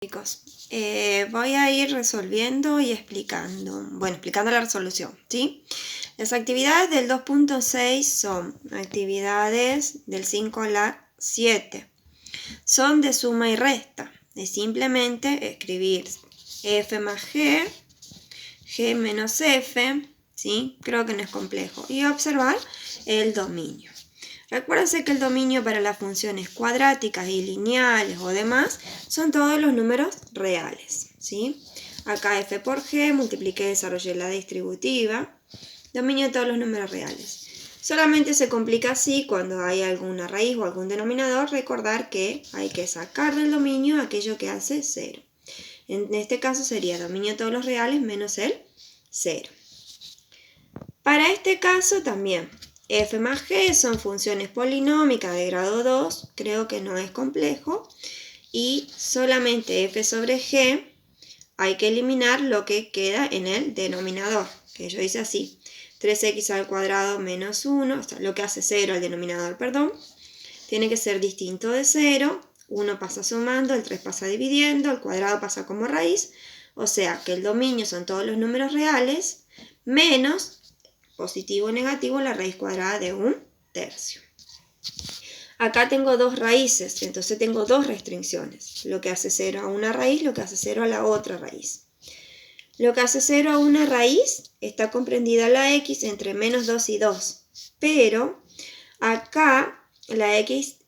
Chicos, voy a ir resolviendo y explicando la resolución, ¿sí? Las actividades del 2.6 son actividades del 5 a la 7. Son de suma y resta. Es simplemente escribir f más g menos f, ¿sí? Creo que no es complejo. Y observar el dominio. Recuérdense que el dominio para las funciones cuadráticas y lineales o demás son todos los números reales, ¿sí? Acá f por g, multipliqué y desarrollé la distributiva, dominio de todos los números reales. Solamente se complica así cuando hay alguna raíz o algún denominador, recordar que hay que sacar del dominio aquello que hace 0. En este caso sería dominio de todos los reales menos el 0. Para este caso también, f más g son funciones polinómicas de grado 2, creo que no es complejo, y solamente f sobre g hay que eliminar lo que queda en el denominador, que yo hice así, 3x al cuadrado menos 1, o sea, lo que hace 0 al denominador, perdón, tiene que ser distinto de 0, 1 pasa sumando, el 3 pasa dividiendo, el cuadrado pasa como raíz, o sea que el dominio son todos los números reales, menos positivo o negativo la raíz cuadrada de 1/3. Acá tengo dos raíces, entonces tengo dos restricciones. Lo que hace 0 a una raíz, lo que hace 0 a la otra raíz. Lo que hace 0 a una raíz está comprendida la x entre menos 2 y 2. Pero acá la x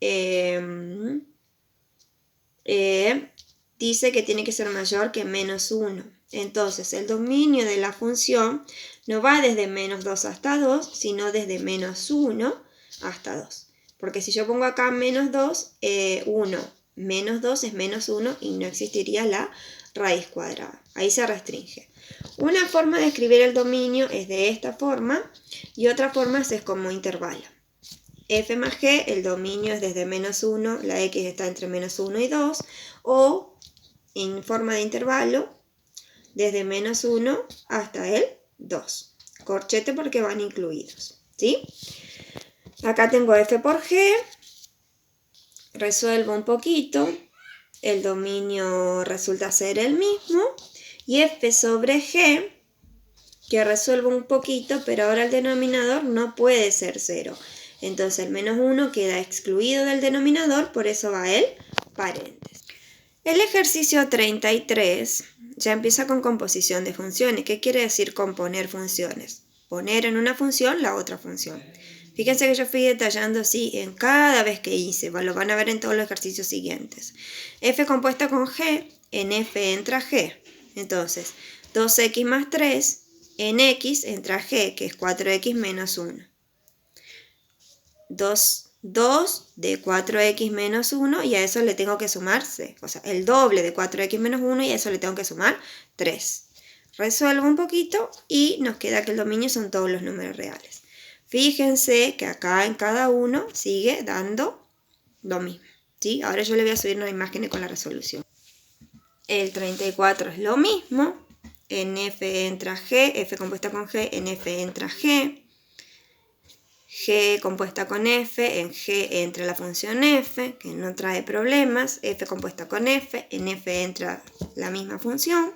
dice que tiene que ser mayor que menos 1. Entonces el dominio de la función no va desde menos 2 hasta 2, sino desde menos 1 hasta 2. Porque si yo pongo acá menos 2, 1 menos 2 es menos 1 y no existiría la raíz cuadrada. Ahí se restringe. Una forma de escribir el dominio es de esta forma y otra forma es como intervalo. F más g, el dominio es desde menos 1, la x está entre menos 1 y 2, o en forma de intervalo, desde menos 1 hasta el 2. Corchete porque van incluidos, ¿sí? Acá tengo f por g, resuelvo un poquito, el dominio resulta ser el mismo, y f sobre g, que resuelvo un poquito, pero ahora el denominador no puede ser 0. Entonces el menos 1 queda excluido del denominador, por eso va el paréntesis. El ejercicio 33 ya empieza con composición de funciones. ¿Qué quiere decir componer funciones? Poner en una función la otra función. Fíjense que yo fui detallando así en cada vez que hice, lo van a ver en todos los ejercicios siguientes. F compuesta con G, en F entra G. Entonces, 2x más 3, en X entra G, que es 4x menos 1. 2 de 4x menos 1 y a eso le tengo que sumar, o sea, el doble de 4x menos 1 y a eso le tengo que sumar 3. Resuelvo un poquito y nos queda que el dominio son todos los números reales. Fíjense que acá en cada uno sigue dando lo mismo, ¿sí? Ahora yo le voy a subir una imagen con la resolución. El 34 es lo mismo, en F entra G, F compuesta con G, en F entra G. G compuesta con F, en G entra la función F, que no trae problemas, F compuesta con F, en F entra la misma función,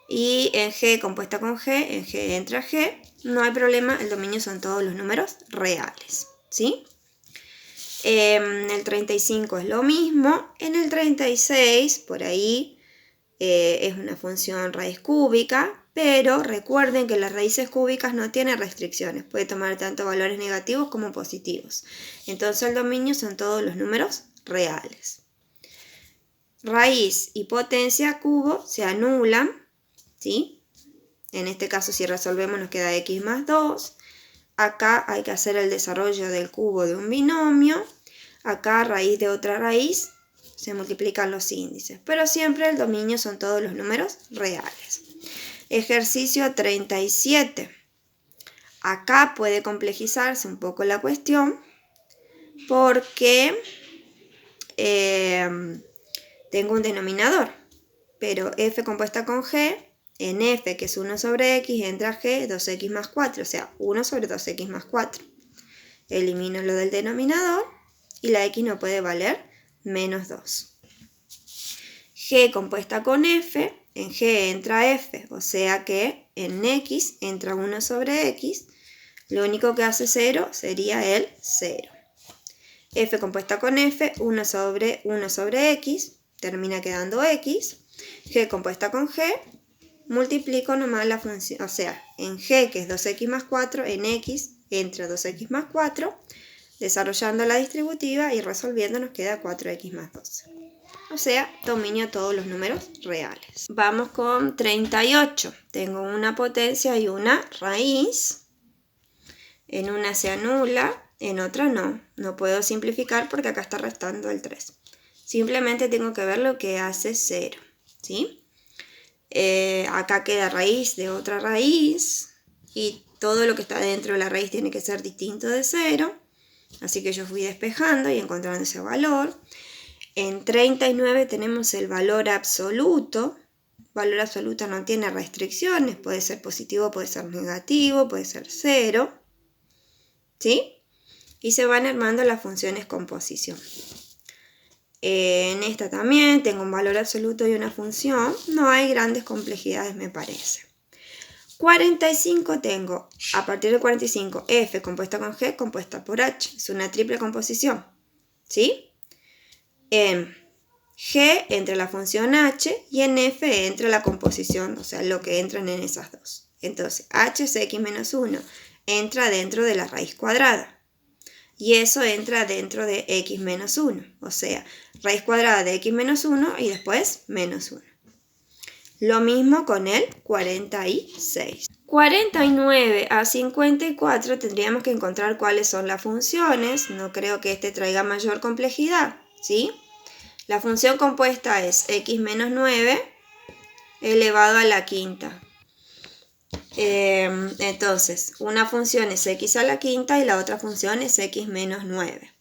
y en G compuesta con G, en G entra G, no hay problema, el dominio son todos los números reales, ¿sí? En el 35 es lo mismo, en el 36, por ahí, es una función raíz cúbica, pero recuerden que las raíces cúbicas no tienen restricciones, puede tomar tanto valores negativos como positivos. Entonces el dominio son todos los números reales. Raíz y potencia cubo se anulan, ¿sí? En este caso si resolvemos nos queda x más 2. Acá hay que hacer el desarrollo del cubo de un binomio. Acá raíz de otra raíz. Se multiplican los índices, pero siempre el dominio son todos los números reales. Ejercicio 37. Acá puede complejizarse un poco la cuestión porque tengo un denominador, pero f compuesta con g, en f que es 1 sobre x entra g, 2x más 4, o sea 1 sobre 2x más 4. Elimino lo del denominador y la x no puede valer menos 2. G compuesta con F, en G entra F, o sea que en X entra 1 sobre X, lo único que hace 0 sería el 0. F compuesta con F, 1 sobre X, termina quedando X. G compuesta con G, multiplico nomás la función, o sea, en G, que es 2x más 4, en X entra 2x más 4, desarrollando la distributiva y resolviendo nos queda 4x más 12. O sea, dominio todos los números reales. Vamos con 38. Tengo una potencia y una raíz. En una se anula, en otra no. No puedo simplificar porque acá está restando el 3. Simplemente tengo que ver lo que hace 0. ¿Sí? Acá queda raíz de otra raíz. Y todo lo que está dentro de la raíz tiene que ser distinto de 0. Así que yo fui despejando y encontrando ese valor. En 39 tenemos el valor absoluto. El valor absoluto no tiene restricciones. Puede ser positivo, puede ser negativo, puede ser 0. ¿Sí? Y se van armando las funciones con posición. En esta también tengo un valor absoluto y una función. No hay grandes complejidades, me parece. 45 tengo, a partir de 45, F compuesta con G compuesta por H. Es una triple composición. ¿Sí? En G entra la función H y en F entra la composición, o sea, lo que entran en esas dos. Entonces, H es X menos 1, entra dentro de la raíz cuadrada. Y eso entra dentro de X menos 1, o sea, raíz cuadrada de X menos 1 y después menos 1. Lo mismo con el 46. 49 a 54 tendríamos que encontrar cuáles son las funciones. No creo que este traiga mayor complejidad, ¿sí? La función compuesta es x menos 9 elevado a la quinta. Entonces, una función es x a la quinta y la otra función es x menos 9.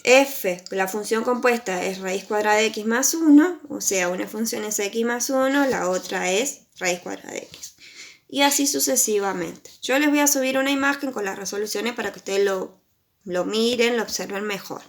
F, la función compuesta es raíz cuadrada de x más 1, o sea, una función es x más 1, la otra es raíz cuadrada de x. Y así sucesivamente. Yo les voy a subir una imagen con las resoluciones para que ustedes lo miren, lo observen mejor.